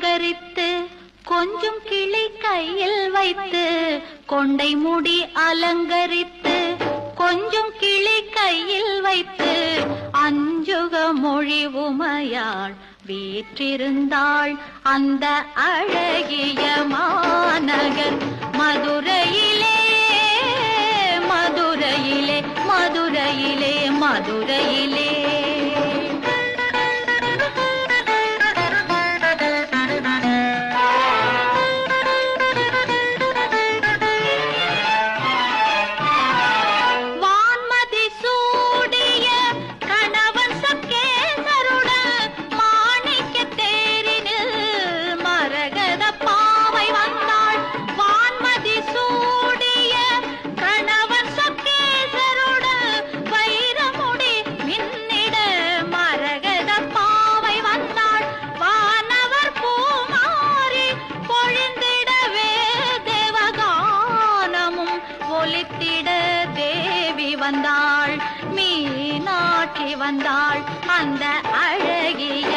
அலங்கரித்து கொஞ்சம் கிளி கையில் வைத்து கொண்டை முடி அலங்கரித்து கொஞ்சம் கிளி கையில் வைத்து அஞ்சுக மொழி உமையாள் வீற்றிருந்தாள் அந்த அழகிய மாநகர் மதுரையிலே மதுரையிலே மதுரையிலே மதுரையிலே. தேவி வந்தாள் மீனாட்சி வந்தாள் அந்த அழகிய